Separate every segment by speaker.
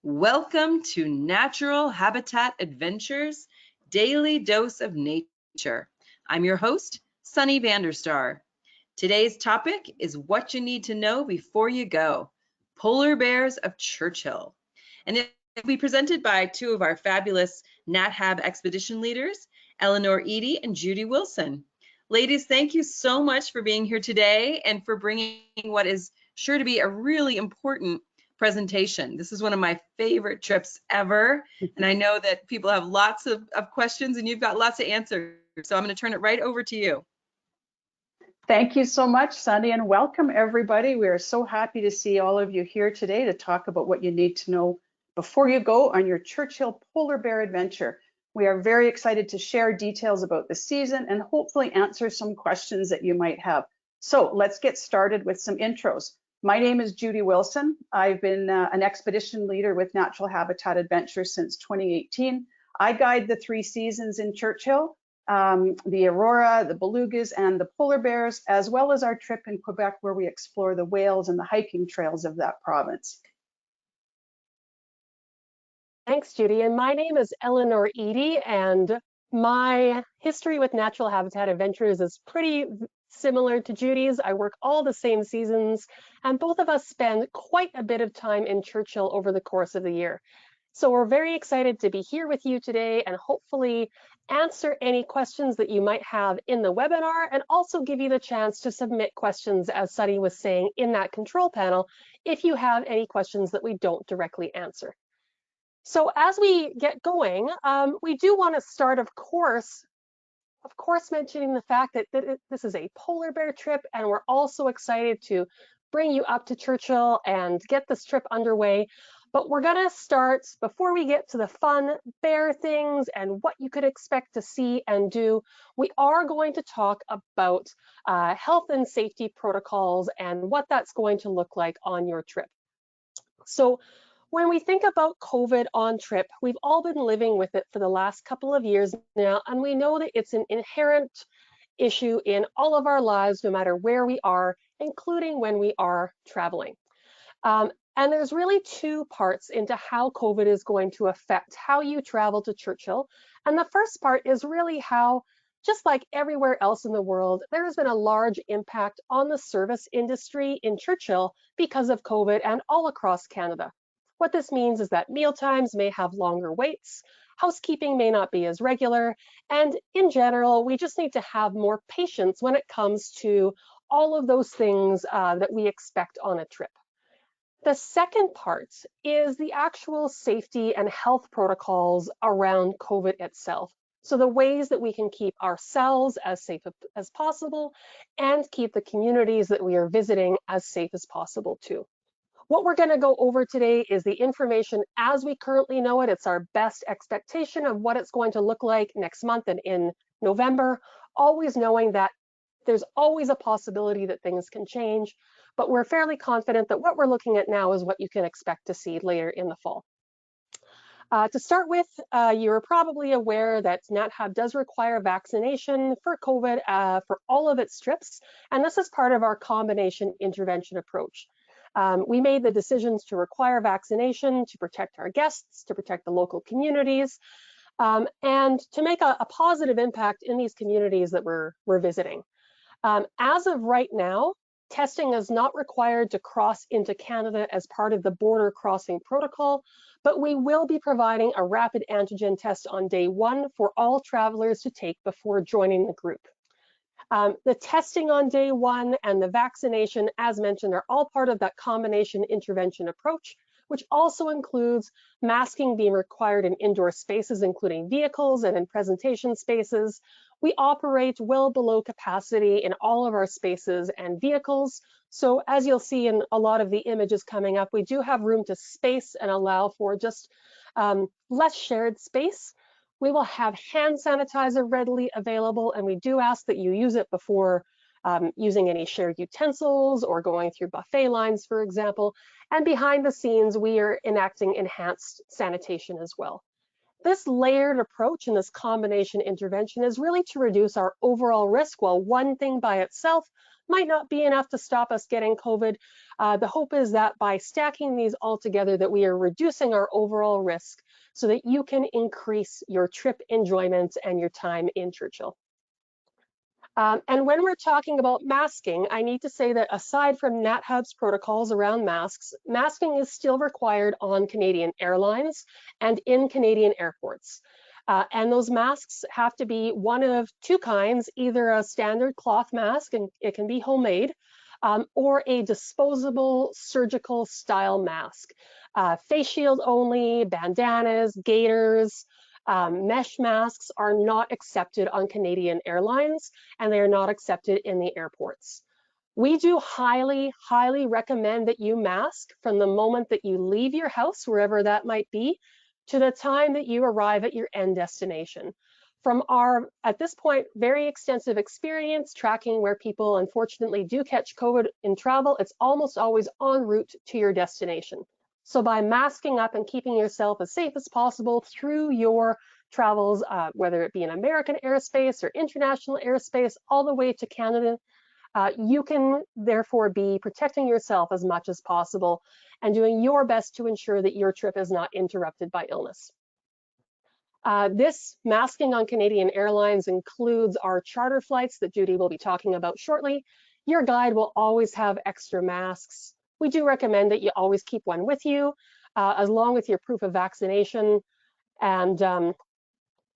Speaker 1: Welcome to Natural Habitat Adventures, Daily Dose of Nature. I'm your host, Sunny Vanderstar. Today's topic is what you need to know before you go, polar bears of Churchill. And it will be presented by two of our fabulous NatHab expedition leaders, Eleanor Edye and Judy Wilson. Ladies, thank you so much for being here today and for bringing what is sure to be a really important presentation. This is one of my favorite trips ever, and I know that people have lots of questions and you've got lots of answers, so I'm going to turn it right over to you.
Speaker 2: Thank you so much, Sunny, and welcome everybody. We are so happy to see all of you here today to talk about what you need to know before you go on your Churchill polar bear adventure. We are very excited to share details about the season and hopefully answer some questions that you might have. So let's get started with some intros. My name is Judy Wilson. I've been an expedition leader with Natural Habitat Adventures since 2018. I guide the 3 seasons in Churchill, the Aurora, the belugas, and the polar bears, as well as our trip in Quebec where we explore the whales and the hiking trails of that province.
Speaker 3: Thanks, Judy. And my name is Eleanor Edye, and my history with Natural Habitat Adventures is pretty similar to Judy's. I work all the same seasons, and both of us spend quite a bit of time in Churchill over the course of the year. So we're very excited to be here with you today and hopefully answer any questions that you might have in the webinar and also give you the chance to submit questions, as Sunny was saying, in that control panel if you have any questions that we don't directly answer. So as we get going, we do want to start, of course, mentioning the fact that this is a polar bear trip, and we're also excited to bring you up to Churchill and get this trip underway. But we're going to start, before we get to the fun bear things and what you could expect to see and do, we are going to talk about health and safety protocols and what that's going to look like on your trip. So when we think about COVID on trip, we've all been living with it for the last couple of years now, and we know that it's an inherent issue in all of our lives, no matter where we are, including when we are traveling. And there's really 2 parts into how COVID is going to affect how you travel to Churchill. And the first part is really how, just like everywhere else in the world, there has been a large impact on the service industry in Churchill because of COVID and all across Canada. What this means is that meal times may have longer waits, housekeeping may not be as regular, and in general, we just need to have more patience when it comes to all of those things that we expect on a trip. The second part is the actual safety and health protocols around COVID itself. So the ways that we can keep ourselves as safe as possible and keep the communities that we are visiting as safe as possible too. What we're going to go over today is the information as we currently know it. It's our best expectation of what it's going to look like next month and in November, always knowing that there's always a possibility that things can change, but we're fairly confident that what we're looking at now is what you can expect to see later in the fall. To start with, you're probably aware that NatHab does require vaccination for COVID for all of its trips, and this is part of our combination intervention approach. We made the decisions to require vaccination to protect our guests, to protect the local communities, and to make a positive impact in these communities that we're visiting. As of right now, testing is not required to cross into Canada as part of the border crossing protocol, but we will be providing a rapid antigen test on day 1 for all travelers to take before joining the group. The testing on day 1 and the vaccination, as mentioned, are all part of that combination intervention approach, which also includes masking being required in indoor spaces, including vehicles and in presentation spaces. We operate well below capacity in all of our spaces and vehicles. So as you'll see in a lot of the images coming up, we do have room to space and allow for just less shared space. We will have hand sanitizer readily available, and we do ask that you use it before using any shared utensils or going through buffet lines, for example. And behind the scenes, we are enacting enhanced sanitation as well. This layered approach and this combination intervention is really to reduce our overall risk, while one thing by itself might not be enough to stop us getting COVID. The hope is that by stacking these all together, that we are reducing our overall risk so that you can increase your trip enjoyment and your time in Churchill. And when we're talking about masking, I need to say that aside from NatHub's protocols around masks, masking is still required on Canadian airlines and in Canadian airports. And those masks have to be one of two kinds, either a standard cloth mask, and it can be homemade, or a disposable surgical style mask. Face shield only, bandanas, gaiters, mesh masks are not accepted on Canadian airlines, and they are not accepted in the airports. We do highly, highly recommend that you mask from the moment that you leave your house, wherever that might be, to the time that you arrive at your end destination. From our, at this point, very extensive experience tracking where people unfortunately do catch COVID in travel, it's almost always en route to your destination. So by masking up and keeping yourself as safe as possible through your travels, whether it be in American airspace or international airspace, all the way to Canada, you can therefore be protecting yourself as much as possible and doing your best to ensure that your trip is not interrupted by illness. This masking on Canadian Airlines includes our charter flights that Judy will be talking about shortly. Your guide will always have extra masks. We do recommend that you always keep one with you, along with your proof of vaccination. And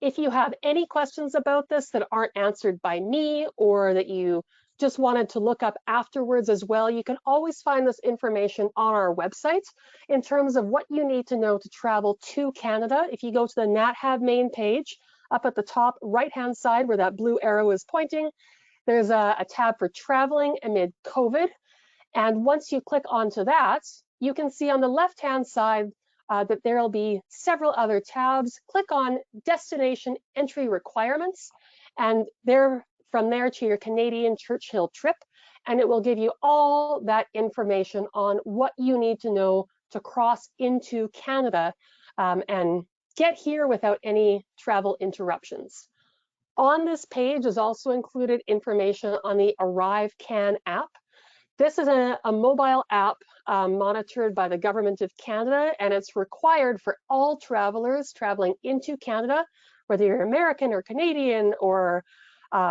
Speaker 3: if you have any questions about this that aren't answered by me, or that you just wanted to look up afterwards as well, you can always find this information on our website in terms of what you need to know to travel to Canada. If you go to the NatHab main page, up at the top right-hand side where that blue arrow is pointing, there's a tab for traveling amid COVID. And once you click onto that, you can see on the left-hand side that there will be several other tabs. Click on Destination Entry Requirements, and from there to your Canadian Churchill trip, and it will give you all that information on what you need to know to cross into Canada and get here without any travel interruptions. On this page is also included information on the ArriveCan app. This is a mobile app monitored by the Government of Canada, and it's required for all travelers traveling into Canada, whether you're American or Canadian or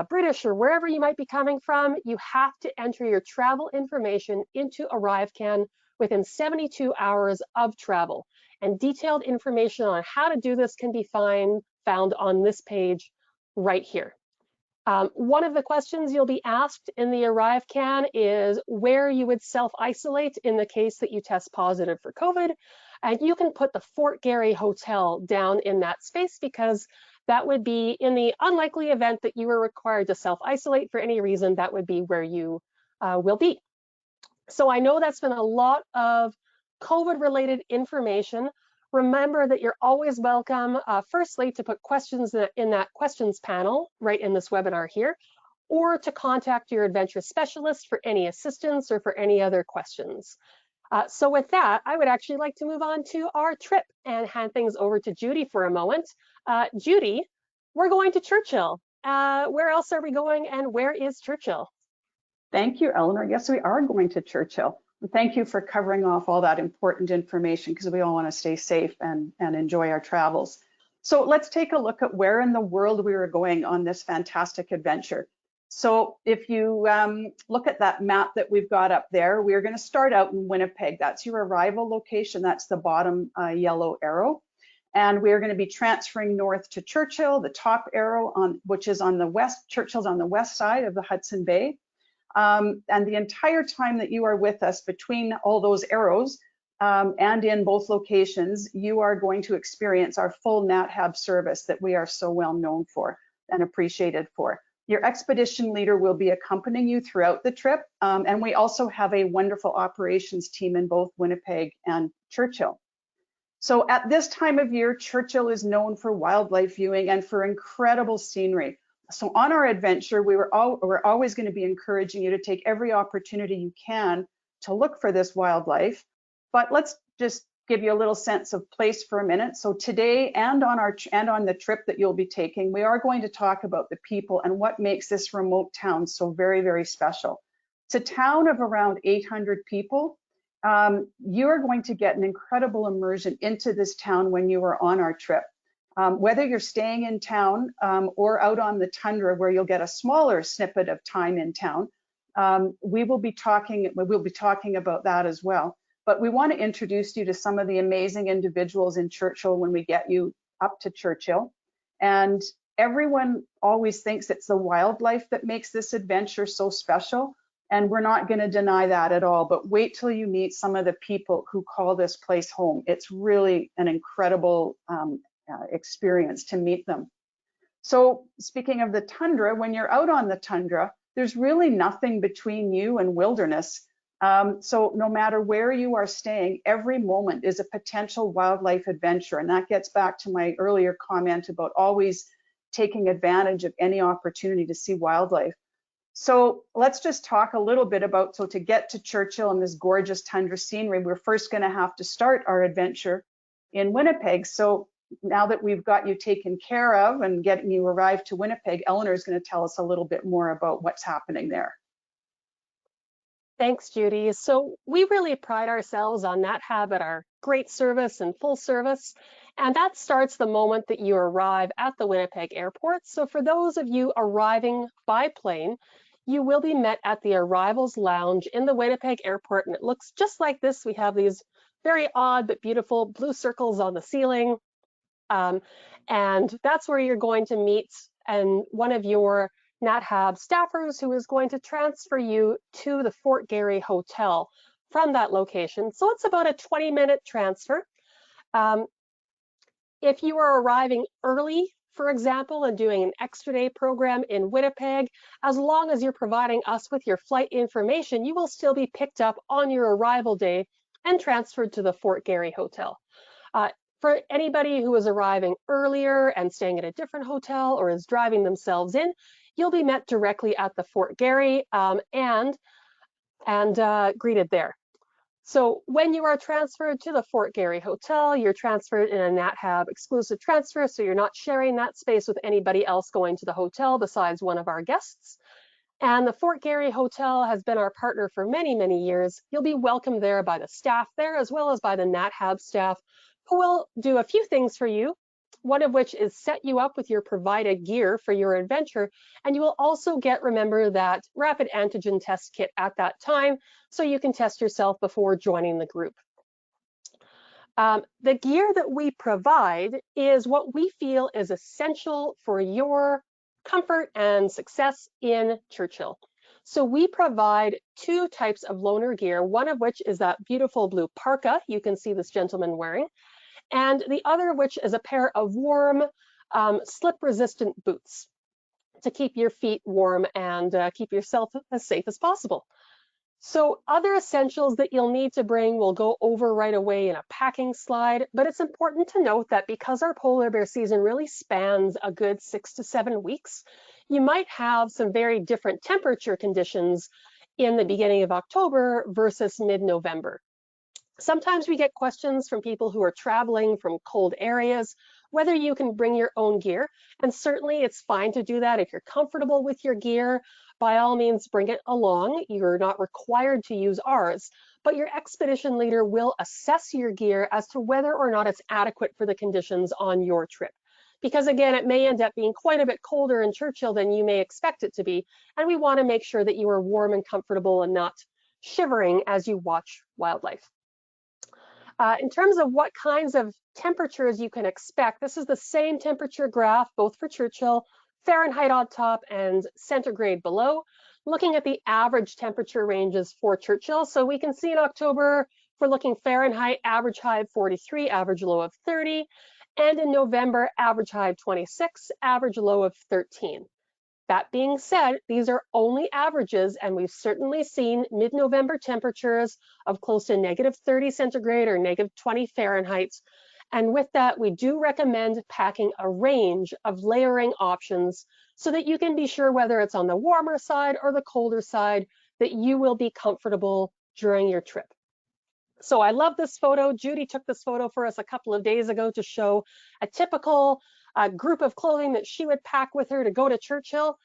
Speaker 3: British or wherever you might be coming from. You have to enter your travel information into ArriveCan within 72 hours of travel. And detailed information on how to do this can be found on this page right here. One of the questions you'll be asked in the ArriveCan is where you would self-isolate in the case that you test positive for COVID. And you can put the Fort Garry Hotel down in that space, because that would be, in the unlikely event that you were required to self-isolate for any reason, that would be where you will be. So I know that's been a lot of COVID-related information. Remember that you're always welcome, firstly, to put questions in that questions panel right in this webinar here, or to contact your adventure specialist for any assistance or for any other questions. So with that, I would actually like to move on to our trip and hand things over to Judy for a moment. Judy, we're going to Churchill. Where else are we going, and where is Churchill?
Speaker 2: Thank you, Eleanor. Yes, we are going to Churchill. Thank you for covering off all that important information, because we all want to stay safe and enjoy our travels. So let's take a look at where in the world we are going on this fantastic adventure. So if you look at that map that we've got up there, we're going to start out in Winnipeg. That's your arrival location. That's the bottom yellow arrow. And we're going to be transferring north to Churchill, the top arrow, which is on the west. Churchill's on the west side of the Hudson Bay. And the entire time that you are with us between all those arrows and in both locations, you are going to experience our full NatHab service that we are so well known for and appreciated for. Your expedition leader will be accompanying you throughout the trip. And we also have a wonderful operations team in both Winnipeg and Churchill. So at this time of year, Churchill is known for wildlife viewing and for incredible scenery. So on our adventure, we're always going to be encouraging you to take every opportunity you can to look for this wildlife. But let's just give you a little sense of place for a minute. So today and on the trip that you'll be taking, we are going to talk about the people and what makes this remote town so very, very special. It's a town of around 800 people. You're going to get an incredible immersion into this town when you are on our trip. Whether you're staying in town or out on the tundra where you'll get a smaller snippet of time in town, we'll be talking about that as well. But we want to introduce you to some of the amazing individuals in Churchill when we get you up to Churchill. And everyone always thinks it's the wildlife that makes this adventure so special. And we're not going to deny that at all. But wait till you meet some of the people who call this place home. It's really an incredible experience to meet them. So speaking of the tundra, when you're out on the tundra, there's really nothing between you and wilderness. So no matter where you are staying, every moment is a potential wildlife adventure. And that gets back to my earlier comment about always taking advantage of any opportunity to see wildlife. So let's just talk a little bit about, so to get to Churchill and this gorgeous tundra scenery, we're first going to have to start our adventure in Winnipeg. So now that we've got you taken care of and getting you arrived to Winnipeg, Eleanor is going to tell us a little bit more about what's happening there.
Speaker 3: Thanks, Judy. So we really pride ourselves on Nat Hab at our great service and full service. And that starts the moment that you arrive at the Winnipeg airport. So for those of you arriving by plane, you will be met at the arrivals lounge in the Winnipeg airport. And it looks just like this. We have these very odd but beautiful blue circles on the ceiling. And that's where you're going to meet one of your Nat Hab staffers who is going to transfer you to the Fort Garry Hotel from that location. So it's about a 20-minute transfer. If you are arriving early, for example, and doing an extra day program in Winnipeg, as long as you're providing us with your flight information, you will still be picked up on your arrival day and transferred to the Fort Garry Hotel. For anybody who is arriving earlier and staying at a different hotel or is driving themselves in, you'll be met directly at the Fort Garry and greeted there. So when you are transferred to the Fort Garry Hotel, you're transferred in a Nat Hab exclusive transfer, so you're not sharing that space with anybody else going to the hotel besides one of our guests. And the Fort Garry Hotel has been our partner for many, many years. You'll be welcomed there by the staff there, as well as by the Nat Hab staff, who will do a few things for you, one of which is set you up with your provided gear for your adventure. And you will also get, remember, that rapid antigen test kit at that time, so you can test yourself before joining the group. The gear that we provide is what we feel is essential for your comfort and success in Churchill. So we provide two types of loaner gear, one of which is that beautiful blue parka you can see this gentleman wearing, and the other of which is a pair of warm, slip-resistant boots to keep your feet warm and keep yourself as safe as possible. So other essentials that you'll need to bring we'll go over right away in a packing slide, but it's important to note that because our polar bear season really spans a good 6 to 7 weeks, you might have some very different temperature conditions in the beginning of October versus mid-November. Sometimes we get questions from people who are traveling from cold areas, whether you can bring your own gear, and certainly it's fine to do that if you're comfortable with your gear. By all means, bring it along. You're not required to use ours, but your expedition leader will assess your gear as to whether or not it's adequate for the conditions on your trip. Because again, it may end up being quite a bit colder in Churchill than you may expect it to be, and we want to make sure that you are warm and comfortable and not shivering as you watch wildlife. In terms of what kinds of temperatures you can expect, this is the same temperature graph, both for Churchill, Fahrenheit on top and centigrade below, looking at the average temperature ranges for Churchill. So we can see in October, if we're looking Fahrenheit, average high of 43, average low of 30, and in November, average high of 26, average low of 13. That being said, these are only averages, and we've certainly seen mid-November temperatures of close to -30 centigrade or -20 Fahrenheit. And with that, we do recommend packing a range of layering options so that you can be sure whether it's on the warmer side or the colder side that you will be comfortable during your trip. So I love this photo. Judy took this photo for us a couple of days ago to show a typical group of clothing that she would pack with her to go to Churchill.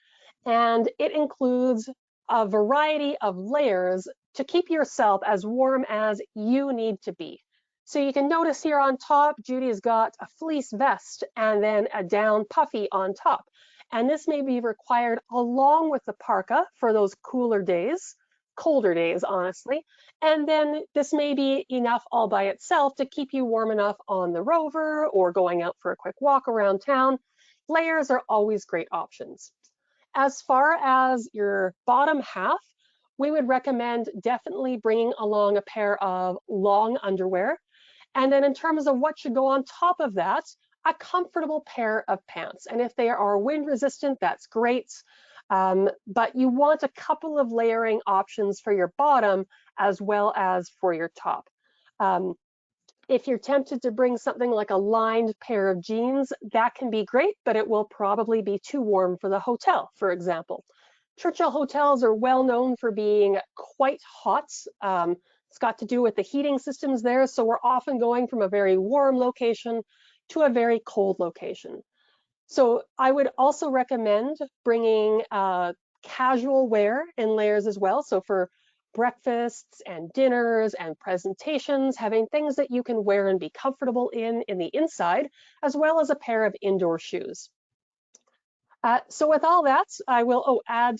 Speaker 3: And it includes a variety of layers to keep yourself as warm as you need to be. So you can notice here on top, Judy's got a fleece vest and then a down puffy on top. And this may be required along with the parka for those cooler days, colder days, honestly. And then this may be enough all by itself to keep you warm enough on the rover or going out for a quick walk around town. Layers are always great options. As far as your bottom half, we would recommend definitely bringing along a pair of long underwear. And then in terms of what should go on top of that, a comfortable pair of pants. And if they are wind resistant, that's great. But you want a couple of layering options for your bottom as well as for your top. If you're tempted to bring something like a lined pair of jeans, that can be great, but it will probably be too warm for the hotel, for example. Churchill hotels are well known for being quite hot. It's got to do with the heating systems there, so we're often going from a very warm location to a very cold location. So I would also recommend bringing casual wear in layers as well. So for breakfasts and dinners and presentations, having things that you can wear and be comfortable in the inside, as well as a pair of indoor shoes. So with all that, I will add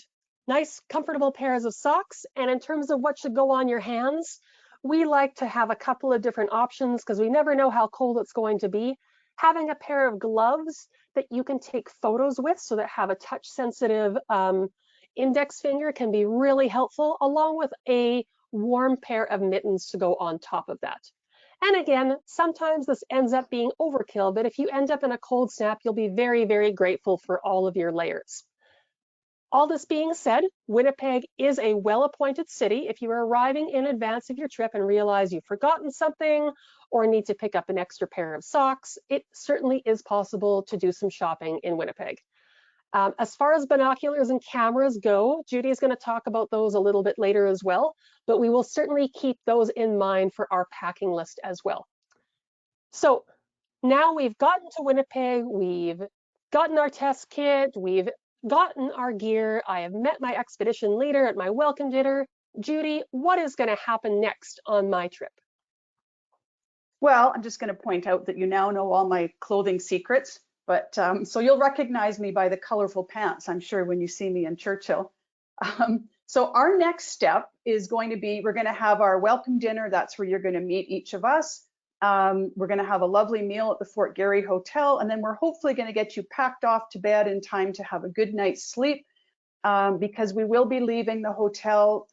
Speaker 3: nice, comfortable pairs of socks. And in terms of what should go on your hands, we like to have a couple of different options because we never know how cold it's going to be. Having a pair of gloves that you can take photos with so that have a touch-sensitive index finger can be really helpful, along with a warm pair of mittens to go on top of that. And again, sometimes this ends up being overkill, but if you end up in a cold snap, you'll be very, very grateful for all of your layers. All this being said, Winnipeg is a well-appointed city. If you are arriving in advance of your trip and realize you've forgotten something or need to pick up an extra pair of socks, it certainly is possible to do some shopping in Winnipeg. As far as binoculars and cameras go, Judy is going to talk about those a little bit later as well, but we will certainly keep those in mind for our packing list as well. So now we've gotten to Winnipeg, we've gotten our test kit, we've gotten our gear, I have met my expedition leader at my welcome dinner. Judy, what is going to happen next on my trip?
Speaker 2: Well, I'm just going to point out that you now know all my clothing secrets, but so you'll recognize me by the colorful pants, I'm sure, when you see me in Churchill. So our next step is going to be, we're going to have our welcome dinner. That's where you're going to meet each of us. We're going to have a lovely meal at the Fort Garry Hotel, and then we're hopefully going to get you packed off to bed in time to have a good night's sleep, because we will be leaving the hotel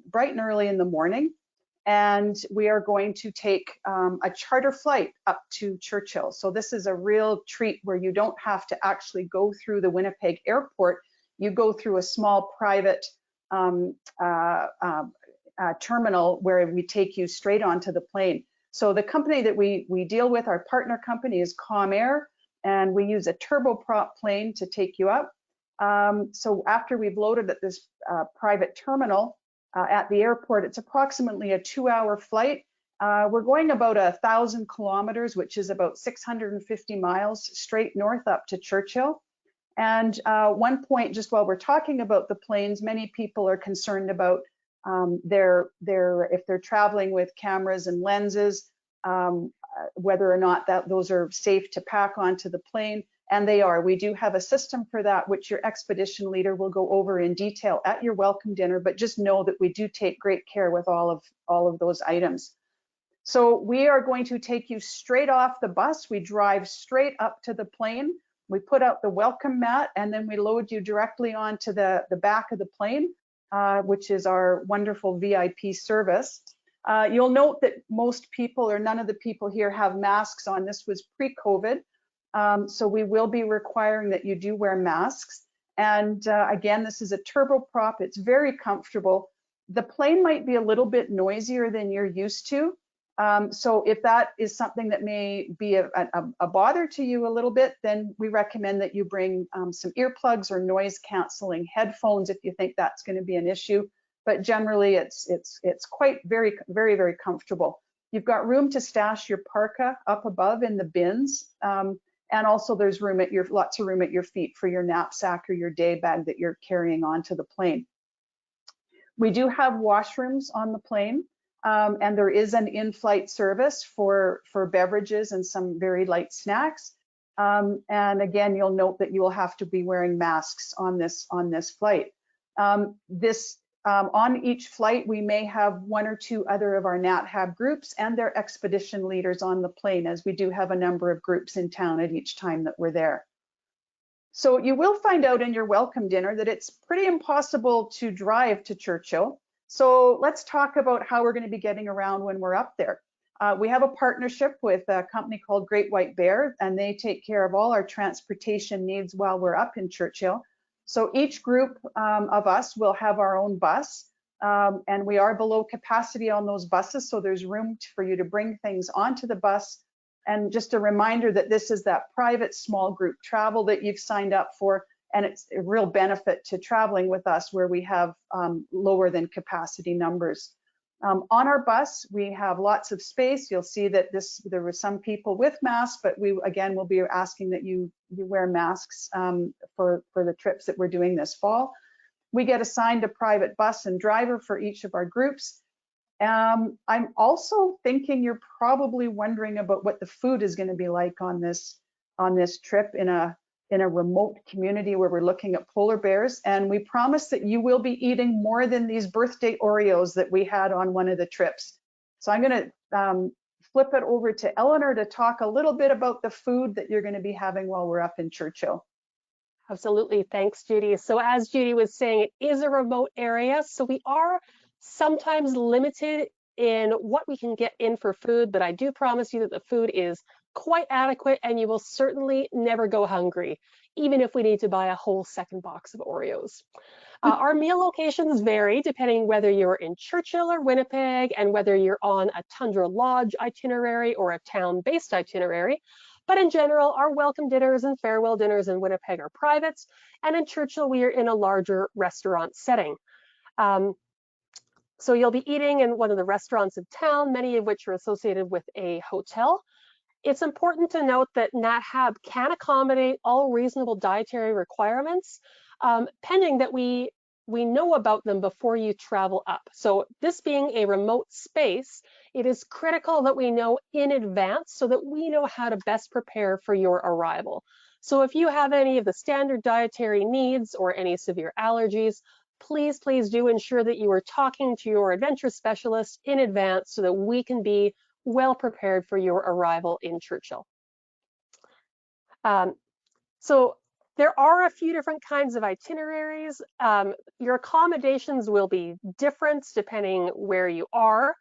Speaker 2: bright and early in the morning, and we are going to take a charter flight up to Churchill. So this is a real treat where you don't have to actually go through the Winnipeg airport. You go through a small private terminal where we take you straight onto the plane. So the company that we deal with, our partner company, is Comair, and we use a turboprop plane to take you up. So after we've loaded at this private terminal at the airport, it's approximately a 2-hour flight. We're going about 1,000 kilometers, which is about 650 miles straight north up to Churchill. And one point, just while we're talking about the planes, many people are concerned about if they're traveling with cameras and lenses, whether or not those are safe to pack onto the plane, and they are. We do have a system for that, which your expedition leader will go over in detail at your welcome dinner, but just know that we do take great care with all of those items. So we are going to take you straight off the bus. We drive straight up to the plane. We put out the welcome mat, and then we load you directly onto the back of the plane, which is our wonderful VIP service. You'll note that most people, or none of the people here, have masks on. This was pre-COVID, so we will be requiring that you do wear masks. And again, this is a turboprop. It's very comfortable. The plane might be a little bit noisier than you're used to. So if that is something that may be a bother to you a little bit, then we recommend that you bring some earplugs or noise canceling headphones if you think that's going to be an issue. But generally, it's quite very, very, very comfortable. You've got room to stash your parka up above in the bins, and also there's room at lots of room at your feet for your knapsack or your day bag that you're carrying onto the plane. We do have washrooms on the plane, and there is an in-flight service for beverages and some very light snacks. And again, you'll note that you will have to be wearing masks on this flight. On each flight, we may have one or two other of our NatHab groups and their expedition leaders on the plane, as we do have a number of groups in town at each time that we're there. So you will find out in your welcome dinner that it's pretty impossible to drive to Churchill. So let's talk about how we're going to be getting around when we're up there. We have a partnership with a company called Great White Bear, and they take care of all our transportation needs while we're up in Churchill. So each group of us will have our own bus, and we are below capacity on those buses, so there's room for you to bring things onto the bus. And just a reminder that this is that private small group travel that you've signed up for, and it's a real benefit to traveling with us where we have lower than capacity numbers. On our bus, we have lots of space. You'll see that there were some people with masks, but we again will be asking that you wear masks for the trips that we're doing this fall. We get assigned a private bus and driver for each of our groups. I'm also thinking you're probably wondering about what the food is going to be like on this trip in a remote community where we're looking at polar bears, and we promise that you will be eating more than these birthday Oreos that we had on one of the trips. So I'm going to flip it over to Eleanor to talk a little bit about the food that you're going to be having while we're up in Churchill.
Speaker 3: Absolutely, thanks, Judy. So as Judy was saying, it is a remote area, so we are sometimes limited in what we can get in for food, but I do promise you that the food is quite adequate and you will certainly never go hungry, even if we need to buy a whole second box of Oreos. Our meal locations vary depending whether you're in Churchill or Winnipeg and whether you're on a Tundra Lodge itinerary or a town-based itinerary. But in general, our welcome dinners and farewell dinners in Winnipeg are private, and in Churchill, we are in a larger restaurant setting. So you'll be eating in one of the restaurants of town, many of which are associated with a hotel. It's important to note that NatHab can accommodate all reasonable dietary requirements, pending that we know about them before you travel up. So this being a remote space, it is critical that we know in advance so that we know how to best prepare for your arrival. So if you have any of the standard dietary needs or any severe allergies, please do ensure that you are talking to your adventure specialist in advance so that we can be well prepared for your arrival in Churchill. So there are a few different kinds of itineraries. Your accommodations will be different depending where you are.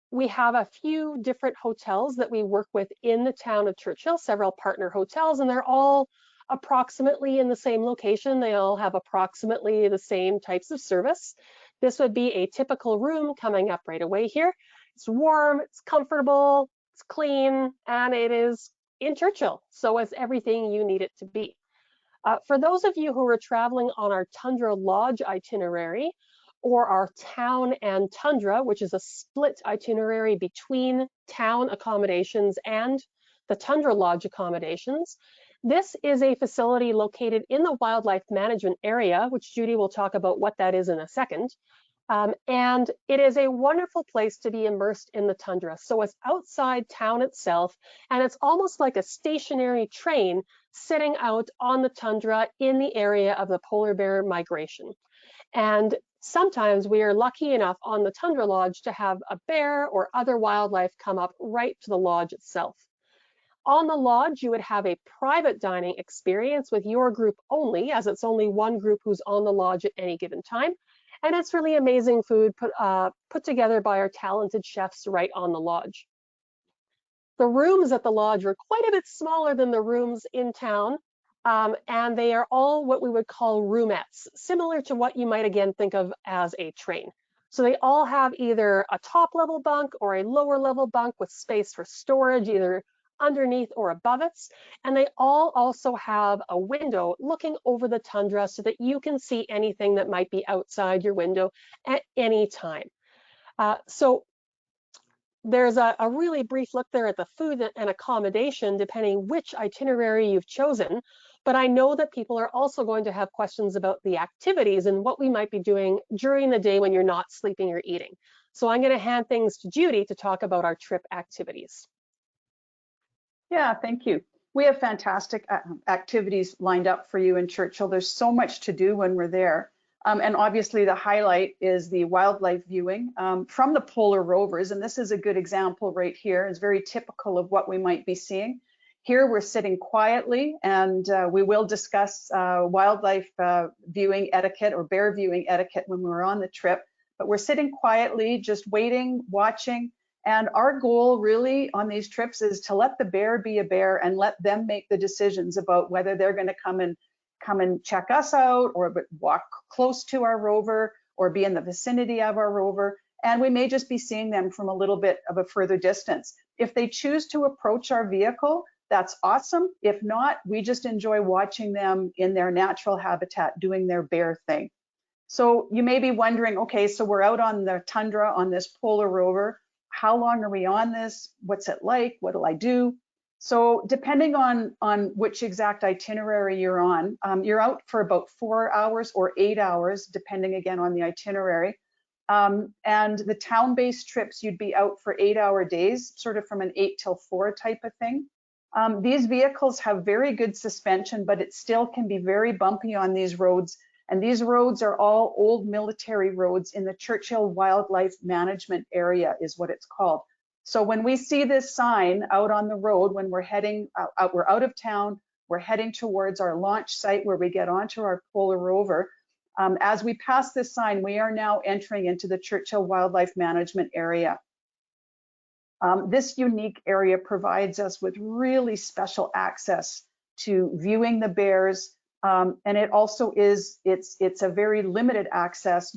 Speaker 3: We have a few different hotels that we work with in the town of Churchill, several partner hotels, and they're all approximately in the same location. They all have approximately the same types of service. This would be a typical room coming up right away here. It's warm, it's comfortable, it's clean, and it is in Churchill, so it's everything you need it to be. For those of you who are traveling on our Tundra Lodge itinerary, or our town and tundra, which is a split itinerary between town accommodations and the Tundra Lodge accommodations, this is a facility located in the wildlife management area, which Judy will talk about what that is in a second. And it is a wonderful place to be immersed in the tundra. So it's outside town itself, and it's almost like a stationary train sitting out on the tundra in the area of the polar bear migration. And sometimes we are lucky enough on the Tundra Lodge to have a bear or other wildlife come up right to the lodge itself. On the lodge, you would have a private dining experience with your group only, as it's only one group who's on the lodge at any given time. And it's really amazing food put together by our talented chefs right on the lodge. The rooms at the lodge are quite a bit smaller than the rooms in town, and they are all what we would call roomettes, similar to what you might again think of as a train. So they all have either a top level bunk or a lower level bunk with space for storage, either underneath or above it. And they all also have a window looking over the tundra so that you can see anything that might be outside your window at any time. So There's a really brief look there at the food and accommodation, depending which itinerary you've chosen. But I know that people are also going to have questions about the activities and what we might be doing during the day when you're not sleeping or eating. So I'm going to hand things to Judy to talk about our trip activities.
Speaker 2: Yeah, thank you. We have fantastic activities lined up for you in Churchill. There's so much to do when we're there. And obviously the highlight is the wildlife viewing from the Polar Rovers. And this is a good example right here. It's very typical of what we might be seeing. Here we're sitting quietly, and we will discuss wildlife viewing etiquette or bear viewing etiquette when we're on the trip. But we're sitting quietly, just waiting, watching. And our goal really on these trips is to let the bear be a bear and let them make the decisions about whether they're going to come and check us out, or walk close to our rover, or be in the vicinity of our rover. And we may just be seeing them from a little bit of a further distance. If they choose to approach our vehicle, that's awesome. If not, we just enjoy watching them in their natural habitat doing their bear thing. So you may be wondering, okay, so we're out on the tundra on this Polar Rover. How long are we on this? What's it like? What do I do? So depending on which exact itinerary you're on, you're out for about 4 hours or 8 hours, depending again on the itinerary. And the town-based trips, you'd be out for 8-hour days, sort of from an 8 till 4 type of thing. These vehicles have very good suspension, but it still can be very bumpy on these roads. And these roads are all old military roads in the Churchill Wildlife Management Area is what it's called. So when we see this sign out on the road, when we're heading out, we're out of town, we're heading towards our launch site where we get onto our Polar Rover. As we pass this sign, we are now entering into the Churchill Wildlife Management Area. This unique area provides us with really special access to viewing the bears, and it also is, it's a very limited access.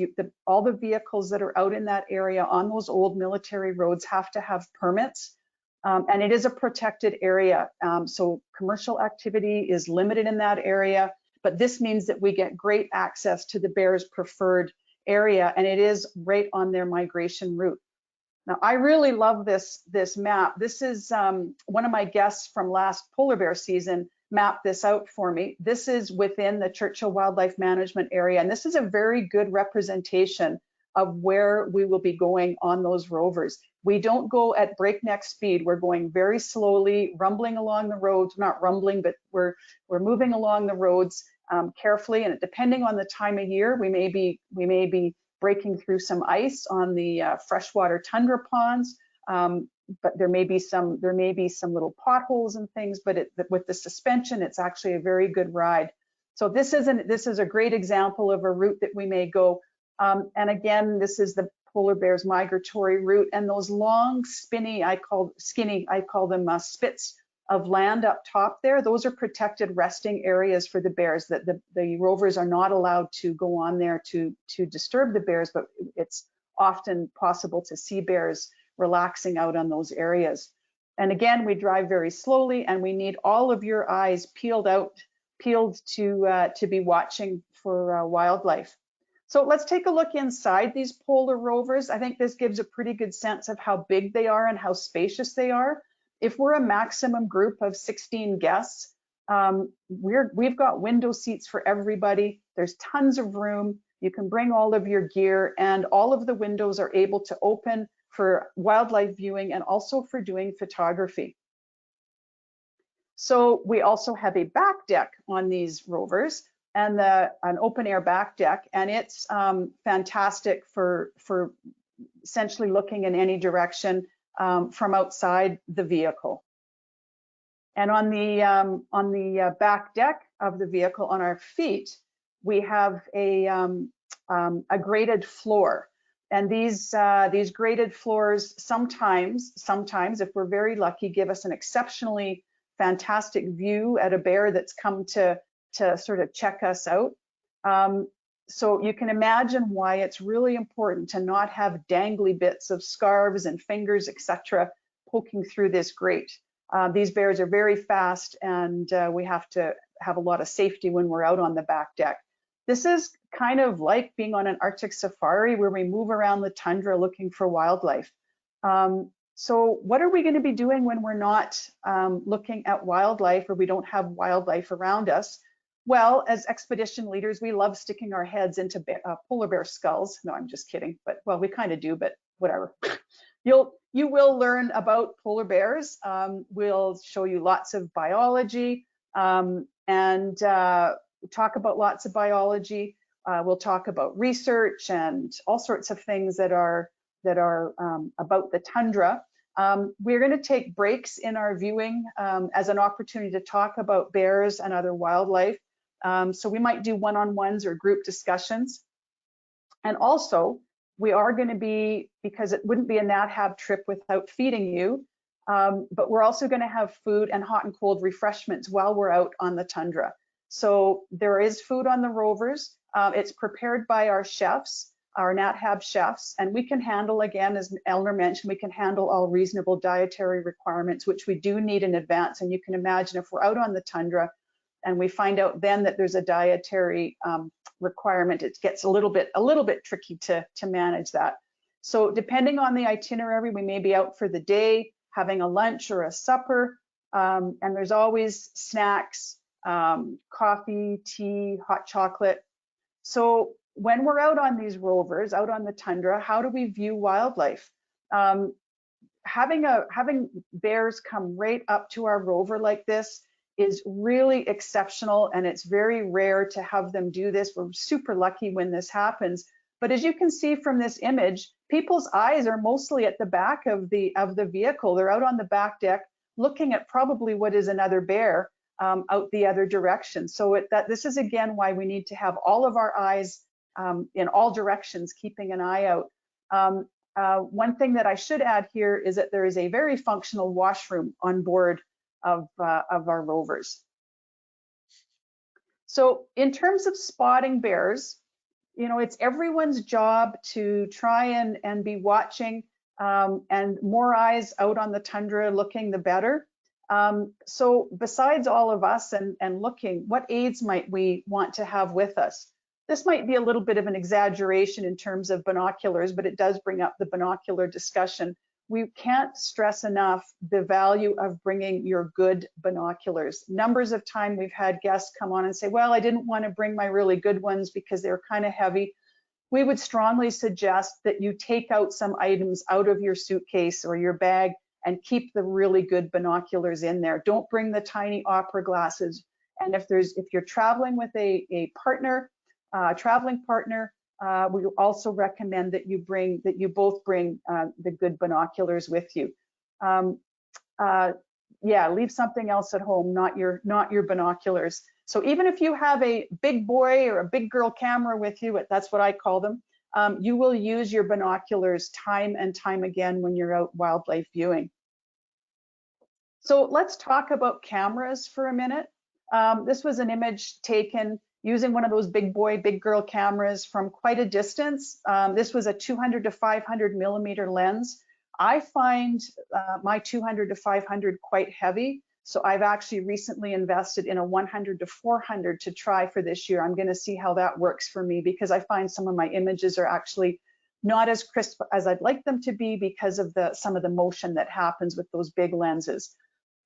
Speaker 2: All the vehicles that are out in that area on those old military roads have to have permits, and it is a protected area. So commercial activity is limited in that area, but this means that we get great access to the bears' preferred area, and it is right on their migration route. Now, I really love this map. This is one of my guests from last polar bear season mapped this out for me. This is within the Churchill Wildlife Management Area, and this is a very good representation of where we will be going on those rovers. We don't go at breakneck speed. We're going very slowly, rumbling along the roads, not rumbling, but we're moving along the roads carefully, and depending on the time of year, we may be breaking through some ice on the freshwater tundra ponds, but there may be some little potholes and things. But with the suspension, it's actually a very good ride. So this is a great example of a route that we may go. And again, this is the polar bear's migratory route, and those long, skinny, I call them spits of land up top there. Those are protected resting areas for the bears. That the rovers are not allowed to go on there to disturb the bears, but it's often possible to see bears relaxing out on those areas. And again, we drive very slowly, and we need all of your eyes peeled to be watching for wildlife. So let's take a look inside these Polar Rovers. I think this gives a pretty good sense of how big they are and how spacious they are. If we're a maximum group of 16 guests, we've got window seats for everybody. There's tons of room. You can bring all of your gear, and all of the windows are able to open for wildlife viewing and also for doing photography. So we also have a back deck on these rovers, and an open air back deck, and it's fantastic for essentially looking in any direction from outside the vehicle. And on the back deck of the vehicle, on our feet, we have a graded floor. And these graded floors sometimes, if we're very lucky, give us an exceptionally fantastic view at a bear that's come to sort of check us out. So you can imagine why it's really important to not have dangly bits of scarves and fingers, etc., poking through this grate. These bears are very fast, and we have to have a lot of safety when we're out on the back deck. This is kind of like being on an Arctic safari where we move around the tundra looking for wildlife. So what are we going to be doing when we're not looking at wildlife, or we don't have wildlife around us? Well, as expedition leaders, we love sticking our heads into polar bear skulls. No, I'm just kidding, but well, we kind of do, but whatever. You will learn about polar bears. We'll show you lots of biology and talk about lots of biology. We'll talk about research and all sorts of things that are about the tundra. We're going to take breaks in our viewing as an opportunity to talk about bears and other wildlife. So we might do one-on-ones or group discussions. And also, we are going to be, because it wouldn't be a NatHab trip without feeding you, but we're also going to have food and hot and cold refreshments while we're out on the tundra. So there is food on the rovers. It's prepared by our chefs, our NatHab chefs, and we can handle, again, as Eleanor mentioned, we can handle all reasonable dietary requirements, which we do need in advance. And you can imagine if we're out on the tundra and we find out then that there's a dietary requirement, it gets a little bit tricky to manage that. So depending on the itinerary, we may be out for the day, having a lunch or a supper, and there's always snacks, coffee, tea, hot chocolate. So when we're out on these rovers, out on the tundra, how do we view wildlife? Having bears come right up to our rover like this is really exceptional, and it's very rare to have them do this. We're super lucky when this happens. But as you can see from this image, people's eyes are mostly at the back of the vehicle. They're out on the back deck looking at probably what is another bear out the other direction. So this is again why we need to have all of our eyes in all directions, keeping an eye out. One thing that I should add here is that there is a very functional washroom on board of our rovers. So in terms of spotting bears, you know, it's everyone's job to try and be watching, and more eyes out on the tundra looking, the better. So besides all of us and looking, what aids might we want to have with us? This might be a little bit of an exaggeration in terms of binoculars, but it does bring up the binocular discussion. We can't stress enough the value of bringing your good binoculars. Numbers of times we've had guests come on and say, well, I didn't want to bring my really good ones because they're kind of heavy. We would strongly suggest that you take out some items out of your suitcase or your bag and keep the really good binoculars in there. Don't bring the tiny opera glasses. And if you're traveling with a partner, traveling partner, we also recommend that you both bring the good binoculars with you. Yeah, leave something else at home, not your binoculars. So even if you have a big boy or a big girl camera with you, that's what I call them, you will use your binoculars time and time again when you're out wildlife viewing. So let's talk about cameras for a minute. This was an image taken using one of those big boy, big girl cameras from quite a distance. This was a 200 to 500 millimeter lens. I find my 200 to 500 quite heavy. So I've actually recently invested in a 100 to 400 to try for this year. I'm gonna see how that works for me, because I find some of my images are actually not as crisp as I'd like them to be because of some of the motion that happens with those big lenses.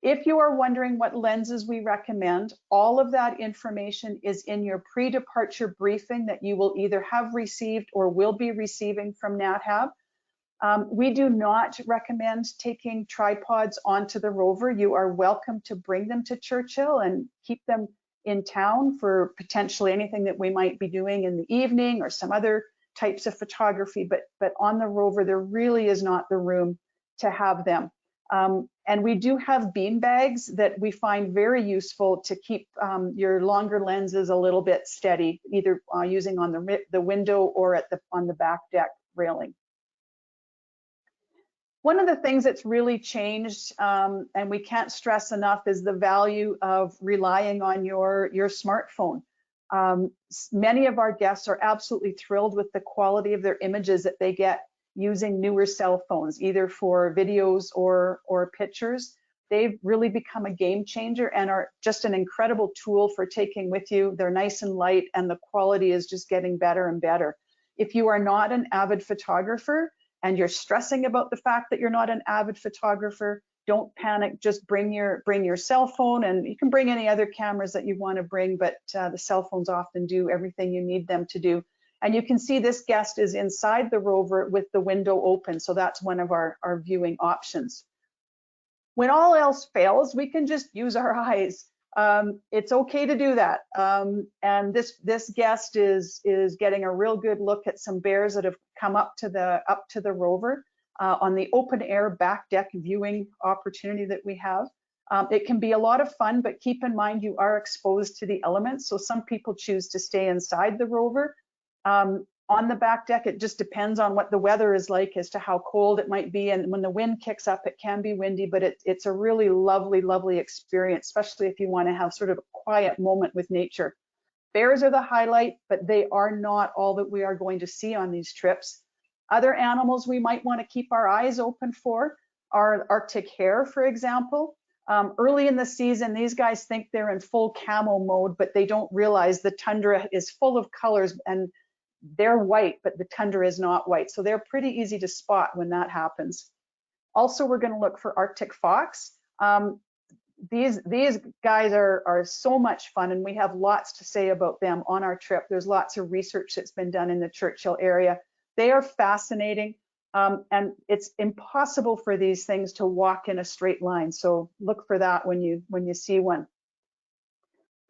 Speaker 2: If you are wondering what lenses we recommend, all of that information is in your pre-departure briefing that you will either have received or will be receiving from NatHab. We do not recommend taking tripods onto the rover. You are welcome to bring them to Churchill and keep them in town for potentially anything that we might be doing in the evening or some other types of photography, but on the rover, there really is not the room to have them. And we do have bean bags that we find very useful to keep your longer lenses a little bit steady, either using on the window or on the back deck railing. One of the things that's really changed, and we can't stress enough, is the value of relying on your smartphone. Many of our guests are absolutely thrilled with the quality of their images that they get using newer cell phones, either for videos or pictures. They've really become a game changer and are just an incredible tool for taking with you. They're nice and light, and the quality is just getting better and better. If you are not an avid photographer, and you're stressing about the fact that you're not an avid photographer, don't panic. Just bring your cell phone, and you can bring any other cameras that you want to bring, but the cell phones often do everything you need them to do. And you can see this guest is inside the rover with the window open, so that's one of our viewing options. When all else fails, we can just use our eyes. It's okay to do that. And this guest is getting a real good look at some bears that have come up to the rover on the open air back deck viewing opportunity that we have. It can be a lot of fun, but keep in mind you are exposed to the elements. So some people choose to stay inside the rover. On the back deck, it just depends on what the weather is like as to how cold it might be. And when the wind kicks up, it can be windy, but it's a really lovely, lovely experience, especially if you want to have sort of a quiet moment with nature. Bears are the highlight, but they are not all that we are going to see on these trips. Other animals we might want to keep our eyes open for are Arctic hare, for example. Early in the season, these guys think they're in full camo mode, but they don't realize the tundra is full of colors, and they're white, but the tundra is not white. So they're pretty easy to spot when that happens. Also, we're going to look for Arctic fox. These guys are so much fun, and we have lots to say about them on our trip. There's lots of research that's been done in the Churchill area. They are fascinating, and it's impossible for these things to walk in a straight line. So look for that when you see one.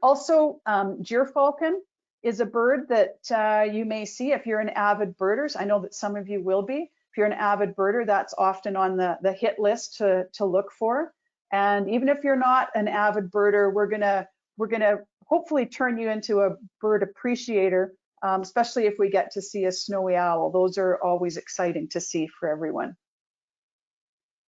Speaker 2: Also, gyrfalcon is a bird that you may see if you're an avid birder. I know that some of you will be. If you're an avid birder, that's often on the hit list to look for. And even if you're not an avid birder, we're gonna hopefully turn you into a bird appreciator, especially if we get to see a snowy owl. Those are always exciting to see for everyone.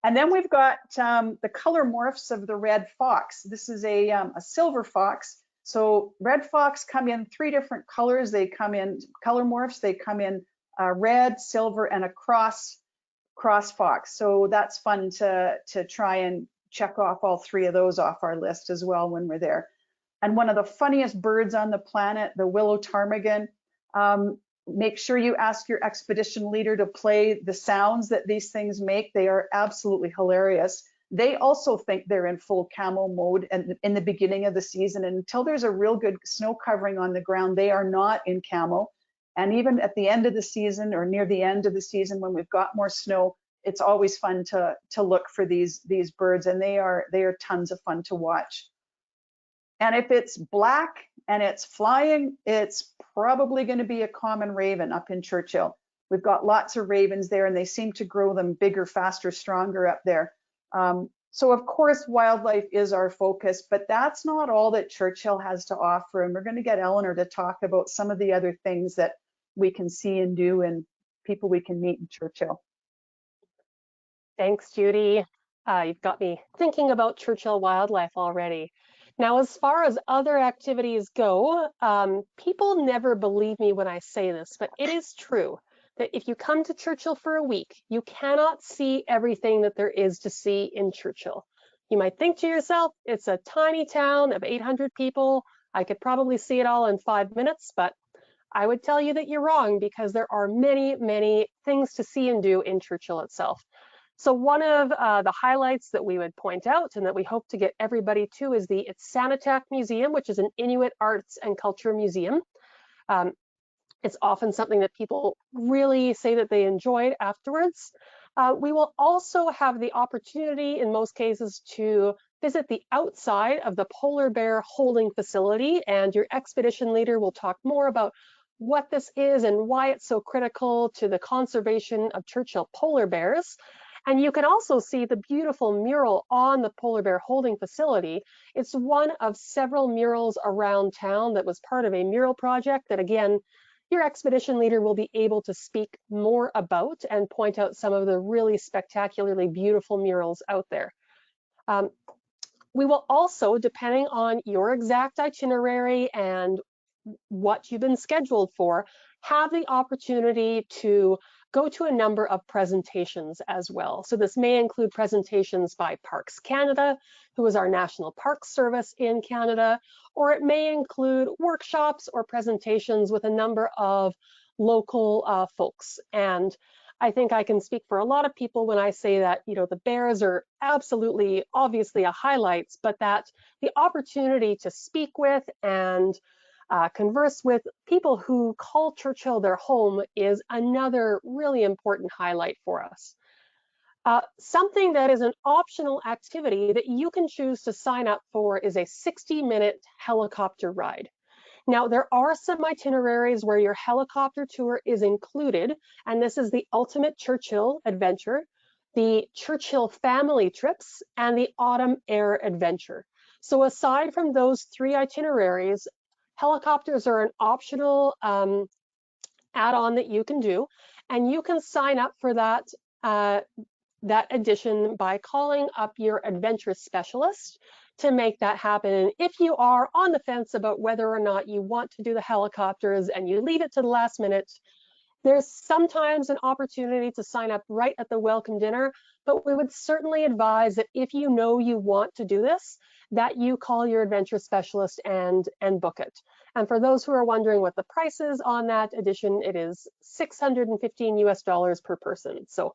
Speaker 2: And then we've got the color morphs of the red fox. This is a silver fox. So red fox come in 3 different colors. They come in color morphs. They come in red, silver, and a cross fox. So that's fun to try and check off all 3 of those off our list as well when we're there. And one of the funniest birds on the planet, the willow ptarmigan. Make sure you ask your expedition leader to play the sounds that these things make. They are absolutely hilarious. They also think they're in full camo mode and in the beginning of the season. And until there's a real good snow covering on the ground, they are not in camo. And even at the end of the season or near the end of the season when we've got more snow, it's always fun to look for these birds, and they are tons of fun to watch. And if it's black and it's flying, it's probably going to be a common raven up in Churchill. We've got lots of ravens there, and they seem to grow them bigger, faster, stronger up there. So of course, wildlife is our focus, but that's not all that Churchill has to offer. And we're going to get Eleanor to talk about some of the other things that we can see and do and people we can meet in Churchill.
Speaker 3: Thanks, Judy. You've got me thinking about Churchill wildlife already. Now, as far as other activities go, people never believe me when I say this, but it is true that if you come to Churchill for a week, you cannot see everything that there is to see in Churchill. You might think to yourself, it's a tiny town of 800 people. I could probably see it all in 5 minutes, but I would tell you that you're wrong because there are many, many things to see and do in Churchill itself. So one of the highlights that we would point out and that we hope to get everybody to is the Sanitak Museum, which is an Inuit arts and culture museum. It's often something that people really say that they enjoyed afterwards. We will also have the opportunity in most cases to visit the outside of the polar bear holding facility, and your expedition leader will talk more about what this is and why it's so critical to the conservation of Churchill polar bears. And you can also see the beautiful mural on the polar bear holding facility. It's one of several murals around town that was part of a mural project that, again, your expedition leader will be able to speak more about and point out some of the really spectacularly beautiful murals out there. We will also, depending on your exact itinerary and what you've been scheduled for, have the opportunity to go to a number of presentations as well. So this may include presentations by Parks Canada, who is our national parks service in Canada, or it may include workshops or presentations with a number of local folks. And I think I can speak for a lot of people when I say that, you know, the bears are absolutely, obviously a highlight, but that the opportunity to speak with and converse with people who call Churchill their home is another really important highlight for us. Something that is an optional activity that you can choose to sign up for is a 60-minute helicopter ride. Now, there are some itineraries where your helicopter tour is included, and this is the Ultimate Churchill Adventure, the Churchill Family Trips, and the Autumn Air Adventure. So aside from those 3 itineraries, helicopters are an optional add-on that you can do, and you can sign up for that edition by calling up your adventure specialist to make that happen. And if you are on the fence about whether or not you want to do the helicopters and you leave it to the last minute, there's sometimes an opportunity to sign up right at the welcome dinner, but we would certainly advise that if you know you want to do this, that you call your adventure specialist and book it. And for those who are wondering what the price is on that edition, it is $615 US per person. So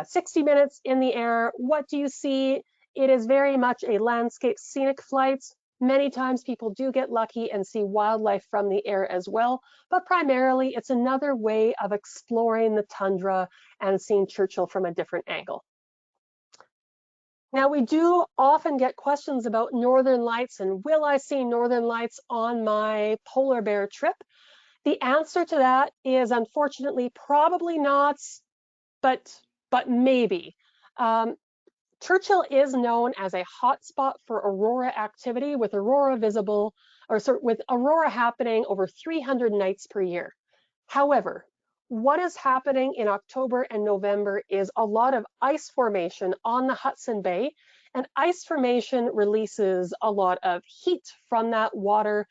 Speaker 3: 60 minutes in the air. What do you see? It is very much a landscape scenic flight. Many times people do get lucky and see wildlife from the air as well, but primarily it's another way of exploring the tundra and seeing Churchill from a different angle. Now, we do often get questions about northern lights and will I see northern lights on my polar bear trip? The answer to that is unfortunately probably not, but maybe. Churchill is known as a hotspot for aurora activity, with aurora visible, or with aurora happening over 300 nights per year. However, what is happening in October and November is a lot of ice formation on the Hudson Bay, and ice formation releases a lot of heat from that water,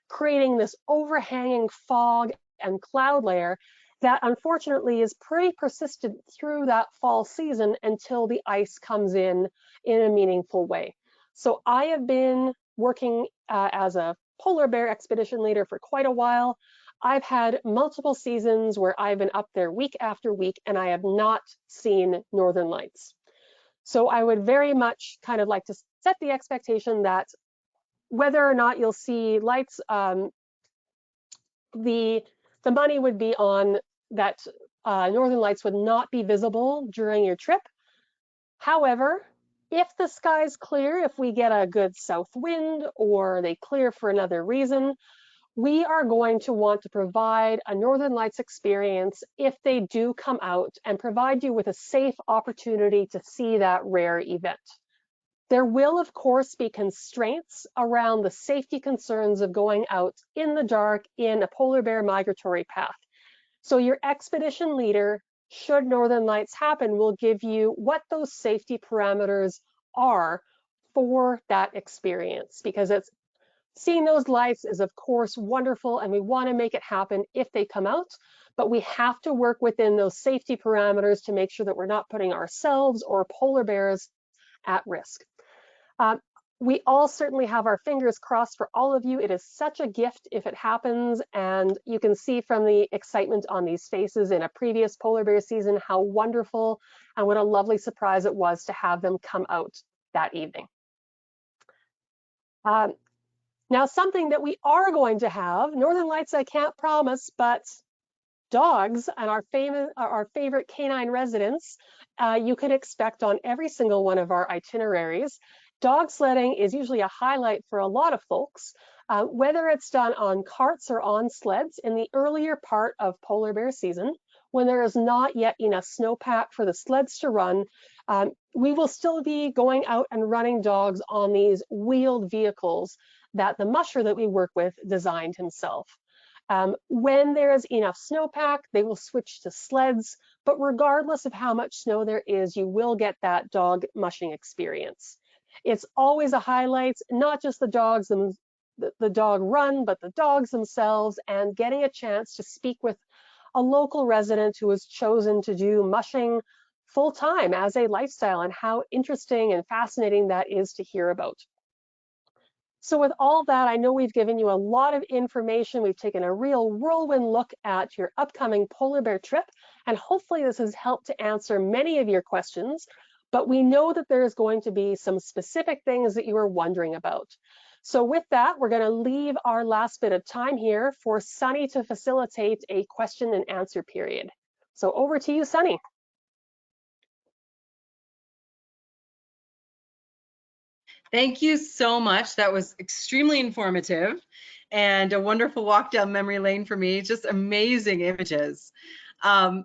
Speaker 3: creating this overhanging fog and cloud layer that unfortunately is pretty persistent through that fall season until the ice comes in a meaningful way. So I have been working as a polar bear expedition leader for quite a while. I've had multiple seasons where I've been up there week after week and I have not seen northern lights. So I would very much kind of like to set the expectation that whether or not you'll see lights, the money would be on that northern lights would not be visible during your trip. However, if the sky's clear, if we get a good south wind or they clear for another reason, we are going to want to provide a northern lights experience if they do come out and provide you with a safe opportunity to see that rare event. There will, of course, be constraints around the safety concerns of going out in the dark in a polar bear migratory path. So your expedition leader, should northern lights happen, will give you what those safety parameters are for that experience, because seeing those lights is of course wonderful and we want to make it happen if they come out, but we have to work within those safety parameters to make sure that we're not putting ourselves or polar bears at risk. We all certainly have our fingers crossed for all of you. It is such a gift if it happens, and you can see from the excitement on these faces in a previous polar bear season how wonderful and what a lovely surprise it was to have them come out that evening. Now, something that we are going to have, northern lights I can't promise, but dogs and our favorite canine residents, you can expect on every single one of our itineraries. Dog sledding is usually a highlight for a lot of folks, whether it's done on carts or on sleds in the earlier part of polar bear season, when there is not yet enough snowpack for the sleds to run. We will still be going out and running dogs on these wheeled vehicles that the musher that we work with designed himself. When there is enough snowpack, they will switch to sleds, but regardless of how much snow there is, you will get that dog mushing experience. It's always a highlight, not just the dogs and the dog run, but the dogs themselves, and getting a chance to speak with a local resident who has chosen to do mushing full time as a lifestyle, and how interesting and fascinating that is to hear about. So with all that, I know we've given you a lot of information. We've taken a real whirlwind look at your upcoming polar bear trip, and hopefully this has helped to answer many of your questions. But we know that there's going to be some specific things that you are wondering about. So with that, we're going to leave our last bit of time here for Sunny to facilitate a question and answer period. So over to you, Sunny.
Speaker 1: Thank you so much. That was extremely informative and a wonderful walk down memory lane for me. Just amazing images.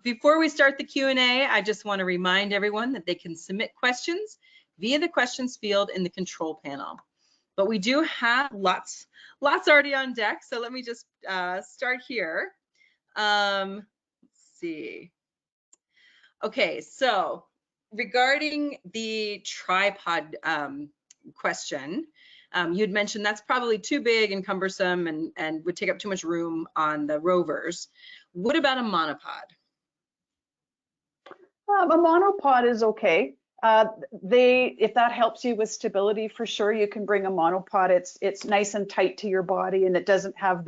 Speaker 1: Before we start the Q&A, I just want to remind everyone that they can submit questions via the questions field in the control panel. But we do have lots already on deck, so let me just start here. Let's see. Okay, so regarding the tripod question, you'd mentioned that's probably too big and cumbersome and would take up too much room on the rovers. What about a monopod?
Speaker 2: A monopod is okay. If that helps you with stability, for sure, you can bring a monopod. It's nice and tight to your body, and it doesn't have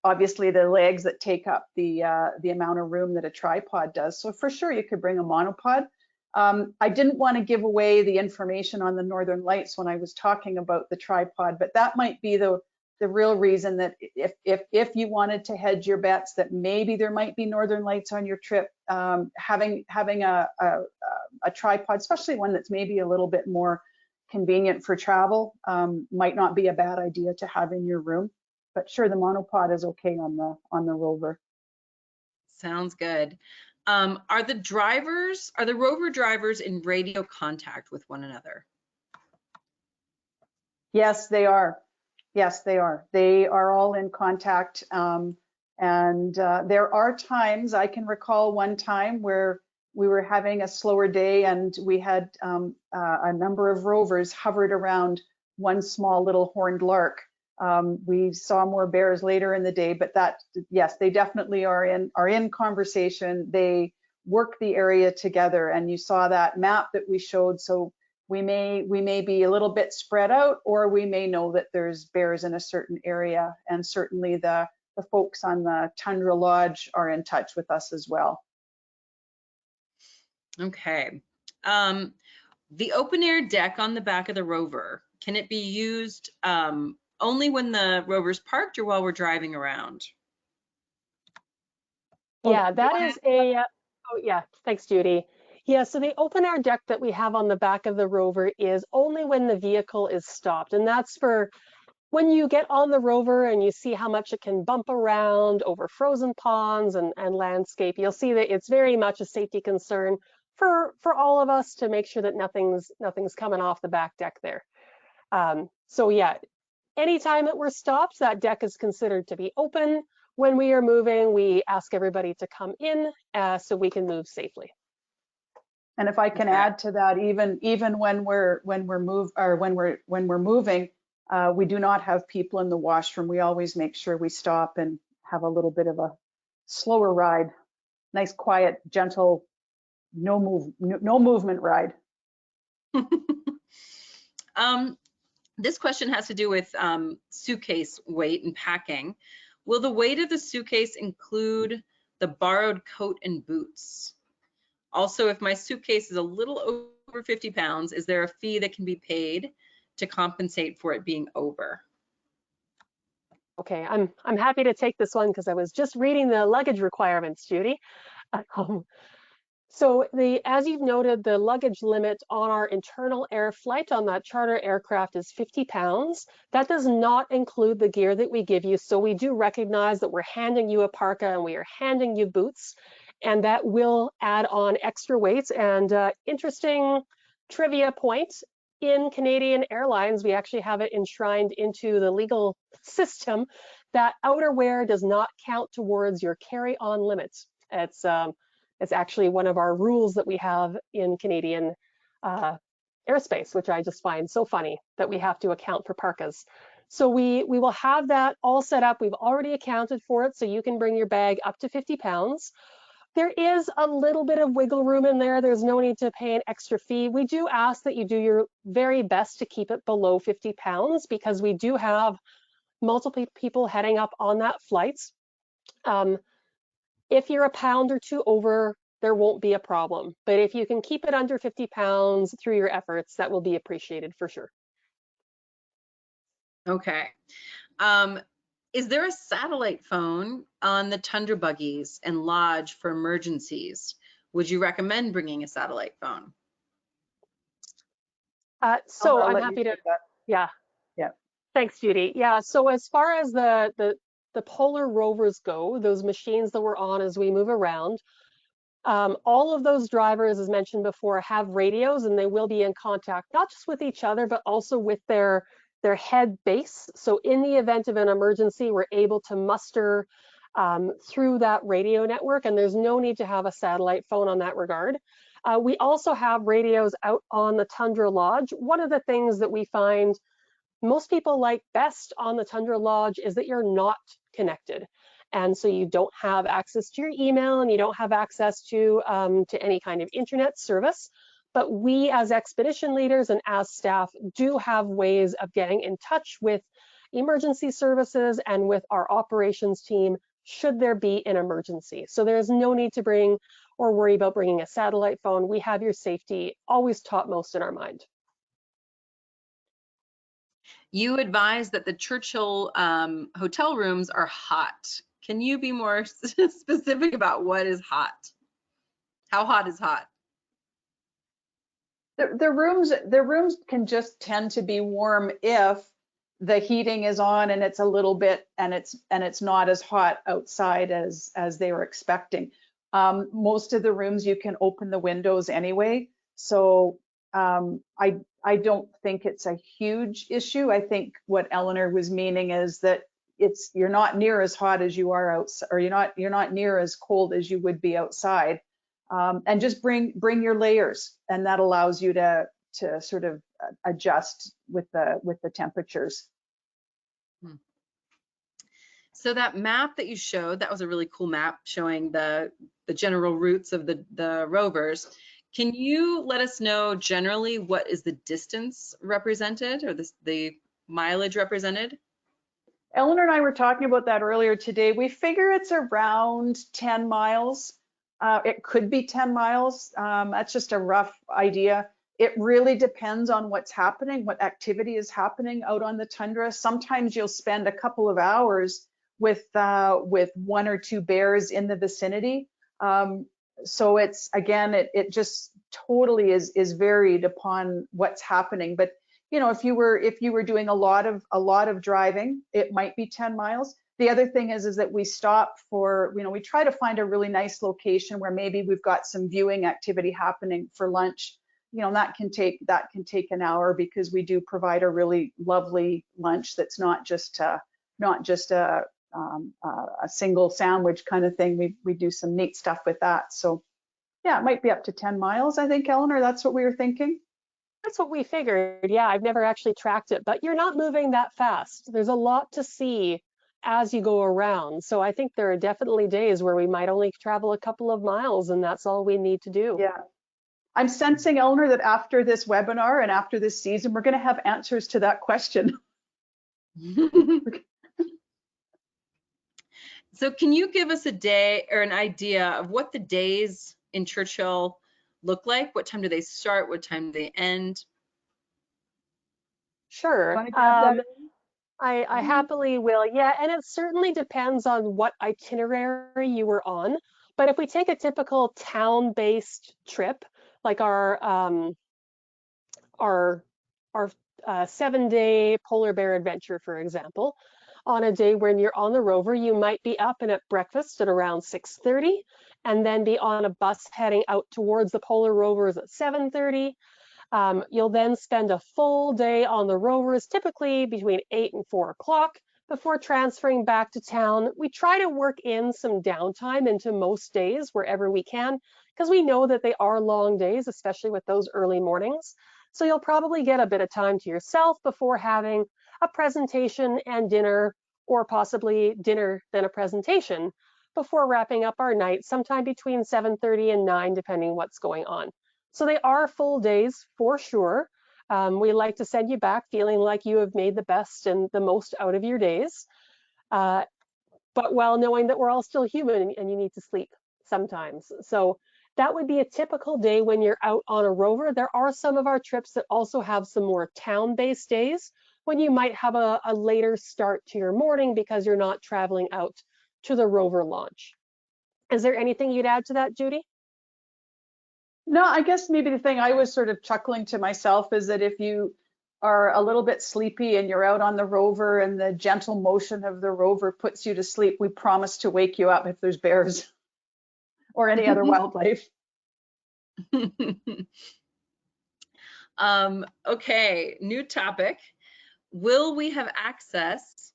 Speaker 2: obviously the legs that take up the amount of room that a tripod does. So for sure, you could bring a monopod. I didn't want to give away the information on the Northern Lights when I was talking about the tripod, but that might be the real reason that if you wanted to hedge your bets that maybe there might be Northern Lights on your trip, having a tripod, especially one that's maybe a little bit more convenient for travel, might not be a bad idea to have in your room. But sure, the monopod is okay on the rover.
Speaker 1: Sounds good. Are the rover drivers in radio contact with one another?
Speaker 2: Yes, they are. Yes, they are. They are all in contact. And there are times, I can recall one time where we were having a slower day and we had a number of rovers hovered around one small little horned lark. We saw more bears later in the day, but yes, they definitely are in conversation. They work the area together, and you saw that map that we showed. So we may be a little bit spread out, or we may know that there's bears in a certain area, and certainly the folks on the Tundra Lodge are in touch with us as well.
Speaker 1: Okay. The open air deck on the back of the rover, can it be used only when the rover's parked or while we're driving around?
Speaker 3: Yeah, that is oh yeah, thanks, Judy. Yeah, so the open air deck that we have on the back of the rover is only when the vehicle is stopped. And that's for when you get on the rover and you see how much it can bump around over frozen ponds and landscape. You'll see that it's very much a safety concern for all of us to make sure that nothing's coming off the back deck there. So yeah, anytime that we're stopped, that deck is considered to be open. When we are moving, we ask everybody to come in so we can move safely.
Speaker 2: And if I can add to that, even when we're moving, we do not have people in the washroom. We always make sure we stop and have a little bit of a slower ride, nice, quiet, gentle, no movement ride.
Speaker 1: This question has to do with suitcase weight and packing. Will the weight of the suitcase include the borrowed coat and boots? Also, if my suitcase is a little over 50 pounds, is there a fee that can be paid to compensate for it being over?
Speaker 3: Okay, I'm happy to take this one because I was just reading the luggage requirements, Judy. So as you've noted, the luggage limit on our internal air flight on that charter aircraft is 50 pounds. That does not include the gear that we give you. So we do recognize that we're handing you a parka and we are handing you boots, and that will add on extra weight. And interesting trivia point, in Canadian Airlines, we actually have it enshrined into the legal system that outerwear does not count towards your carry-on limits. It's actually one of our rules that we have in Canadian airspace, which I just find so funny that we have to account for parkas. So we will have that all set up. We've already accounted for it, so you can bring your bag up to 50 pounds. There is a little bit of wiggle room in there. There's no need to pay an extra fee. We do ask that you do your very best to keep it below 50 pounds because we do have multiple people heading up on that flight. If you're a pound or two over, there won't be a problem. But if you can keep it under 50 pounds through your efforts, that will be appreciated for sure.
Speaker 1: Okay. Is there a satellite phone on the Tundra buggies and lodge for emergencies? Would you recommend bringing a satellite phone?
Speaker 3: So
Speaker 2: I'll
Speaker 3: I'm
Speaker 2: let you
Speaker 3: happy to,
Speaker 2: take that.
Speaker 3: yeah.
Speaker 2: Yeah.
Speaker 3: Thanks, Judy. Yeah, so as far as the Polar Rovers go, those machines that we're on as we move around, all of those drivers, as mentioned before, have radios and they will be in contact, not just with each other, but also with their head base. So in the event of an emergency, we're able to muster through that radio network, and there's no need to have a satellite phone on that regard. We also have radios out on the Tundra Lodge. One of the things that we find most people like best on the Tundra Lodge is that you're not connected. And so you don't have access to your email and you don't have access to any kind of internet service. But we as expedition leaders and as staff do have ways of getting in touch with emergency services and with our operations team should there be an emergency. So there's no need to bring or worry about bringing a satellite phone. We have your safety always topmost in our mind.
Speaker 1: You advised that the Churchill hotel rooms are hot. Can you be more specific about what is hot? How hot is hot?
Speaker 2: The rooms can just tend to be warm if the heating is on and it's a little bit and it's not as hot outside as they were expecting. Most of the rooms you can open the windows anyway, so I don't think it's a huge issue. I think what Eleanor was meaning is that you're not near as hot as you are outside, or you're not near as cold as you would be outside. And just bring your layers, and that allows you to sort of adjust with the temperatures.
Speaker 1: So that map that you showed, that was a really cool map showing the general routes of the rovers. Can you let us know generally what is the distance represented, or the mileage represented?
Speaker 2: Eleanor and I were talking about that earlier today. We figure it's around 10 miles. It could be 10 miles. That's just a rough idea. It really depends on what's happening, what activity is happening out on the tundra. Sometimes you'll spend a couple of hours with one or two bears in the vicinity. So it's, again, it just totally is varied upon what's happening. But you know, if you were doing a lot of driving, it might be 10 miles. The other thing is that we stop for, you know, we try to find a really nice location where maybe we've got some viewing activity happening for lunch. You know, that can take an hour, because we do provide a really lovely lunch that's not just a single sandwich kind of thing. We do some neat stuff with that. So yeah, it might be up to 10 miles, I think, Eleanor. That's what we were thinking.
Speaker 3: That's what we figured. Yeah, I've never actually tracked it, but you're not moving that fast. There's a lot to see as you go around. So I think there are definitely days where we might only travel a couple of miles, and that's all we need to do.
Speaker 2: Yeah. I'm sensing, Eleanor, that after this webinar and after this season, we're going to have answers to that question.
Speaker 1: So can you give us a day or an idea of what the days in Churchill look like? What time do they start? What time do they end?
Speaker 3: Sure. I happily will. Yeah, and it certainly depends on what itinerary you were on. But if we take a typical town-based trip, like our 7-day polar bear adventure, for example, on a day when you're on the rover, you might be up and at breakfast at around 6:30, and then be on a bus heading out towards the Polar Rovers at 7:30. You'll then spend a full day on the rovers, typically between 8 and 4 o'clock, before transferring back to town. We try to work in some downtime into most days wherever we can, because we know that they are long days, especially with those early mornings. So you'll probably get a bit of time to yourself before having a presentation and dinner, or possibly dinner then a presentation. before wrapping up our night, sometime between 7:30 and 9, depending what's going on. So they are full days for sure. We like to send you back feeling like you have made the best and the most out of your days, but while knowing that we're all still human and you need to sleep sometimes. So that would be a typical day when you're out on a rover. There are some of our trips that also have some more town-based days when you might have a later start to your morning because you're not traveling out to the rover launch. Is there anything you'd add to that, Judy?
Speaker 2: No, I guess maybe the thing I was sort of chuckling to myself is that if you are a little bit sleepy and you're out on the rover and the gentle motion of the rover puts you to sleep, we promise to wake you up if there's bears or any other wildlife.
Speaker 1: Okay, new topic. Will we have access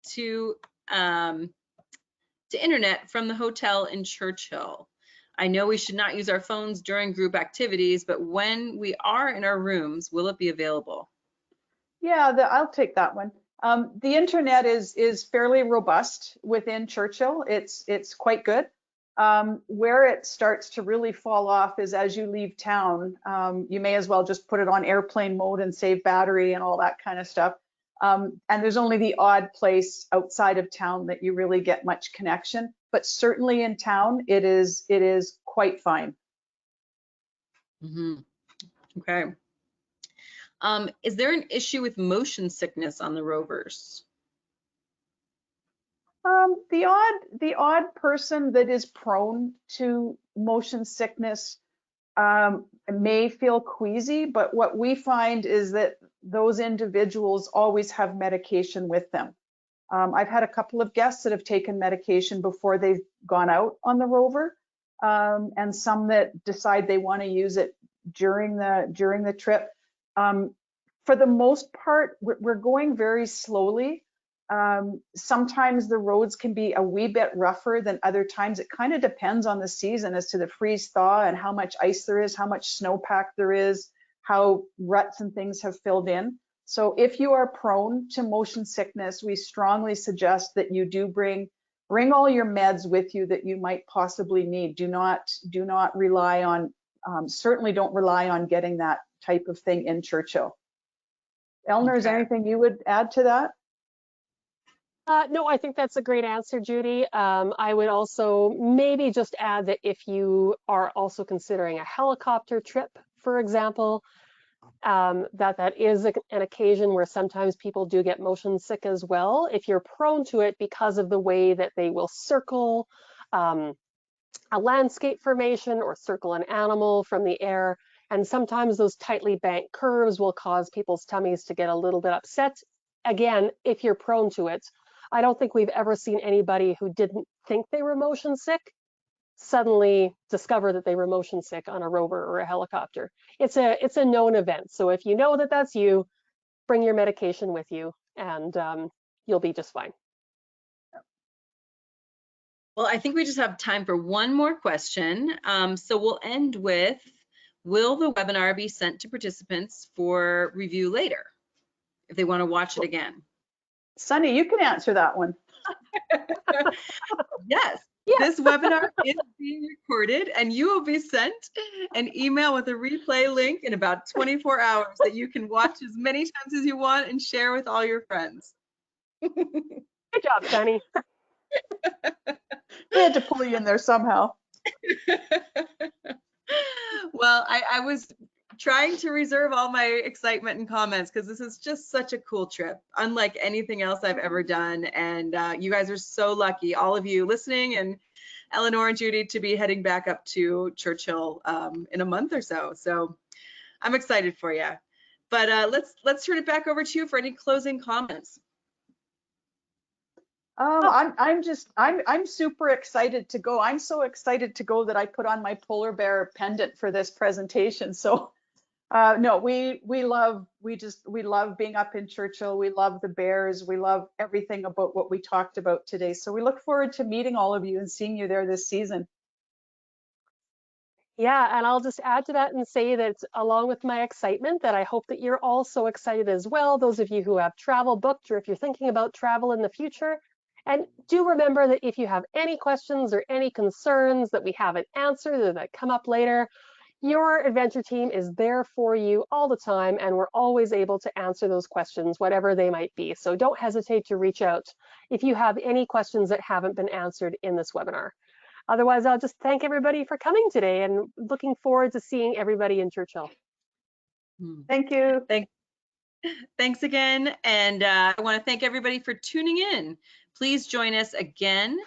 Speaker 1: to internet from the hotel in Churchill? I know we should not use our phones during group activities, but when we are in our rooms, will it be available?
Speaker 2: Yeah, I'll take that one. The internet is fairly robust within Churchill. It's quite good. Where it starts to really fall off is as you leave town. You may as well just put it on airplane mode and save battery and all that kind of stuff. And there's only the odd place outside of town that you really get much connection. But certainly in town, it is quite fine.
Speaker 1: Mm-hmm. Okay. Is there an issue with motion sickness on the rovers?
Speaker 2: The odd person that is prone to motion sickness may feel queasy, but what we find is that those individuals always have medication with them. I've had a couple of guests that have taken medication before they've gone out on the rover, and some that decide they want to use it during the trip. For the most part, we're going very slowly. Sometimes the roads can be a wee bit rougher than other times. It kind of depends on the season as to the freeze thaw and how much ice there is, how much snowpack there is, how ruts and things have filled in. So if you are prone to motion sickness, we strongly suggest that you do bring all your meds with you that you might possibly need. Do not rely on, certainly don't rely on getting that type of thing in Churchill. Eleanor, is there anything you would add to that?
Speaker 3: No, I think that's a great answer, Judy. I would also maybe just add that if you are also considering a helicopter trip, for example, that is an occasion where sometimes people do get motion sick as well. If you're prone to it because of the way that they will circle a landscape formation or circle an animal from the air, and sometimes those tightly banked curves will cause people's tummies to get a little bit upset. Again, if you're prone to it, I don't think we've ever seen anybody who didn't think they were motion sick suddenly discover that they were motion sick on a rover or a helicopter. It's a known event. So if you know that that's you, bring your medication with you and you'll be just fine.
Speaker 1: Well, I think we just have time for one more question. So we'll end with, will the webinar be sent to participants for review later if they want to watch it again?
Speaker 2: Sunny, you can answer that one.
Speaker 1: Yes. This webinar is being recorded and you will be sent an email with a replay link in about 24 hours that you can watch as many times as you want and share with all your friends.
Speaker 3: Good job, Sunny.
Speaker 2: We had to pull you in there somehow.
Speaker 1: Well, I was trying to reserve all my excitement and comments because this is just such a cool trip, unlike anything else I've ever done. And you guys are so lucky, all of you listening, and Eleanor and Judy, to be heading back up to Churchill in a month or so. So I'm excited for you. But let's turn it back over to you for any closing comments.
Speaker 2: I'm super excited to go. I'm so excited to go that I put on my polar bear pendant for this presentation. So no, we love being up in Churchill. We love the bears. We love everything about what we talked about today. So we look forward to meeting all of you and seeing you there this season.
Speaker 3: Yeah, and I'll just add to that and say that along with my excitement, that I hope that you're all so excited as well, those of you who have travel booked or if you're thinking about travel in the future. And do remember that if you have any questions or any concerns that we haven't answered or that come up later, your adventure team is there for you all the time, and we're always able to answer those questions, whatever they might be. So don't hesitate to reach out if you have any questions that haven't been answered in this webinar. Otherwise, I'll just thank everybody for coming today and looking forward to seeing everybody in Churchill.
Speaker 2: Thank you.
Speaker 1: Thanks again. And I want to thank everybody for tuning in. Please join us again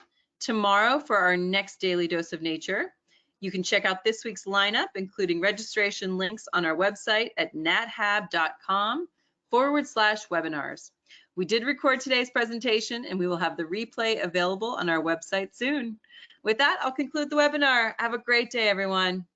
Speaker 1: tomorrow for our next Daily Dose of Nature. You can check out this week's lineup, including registration links on our website at nathab.com/webinars. We did record today's presentation, and we will have the replay available on our website soon. With that, I'll conclude the webinar. Have a great day, everyone.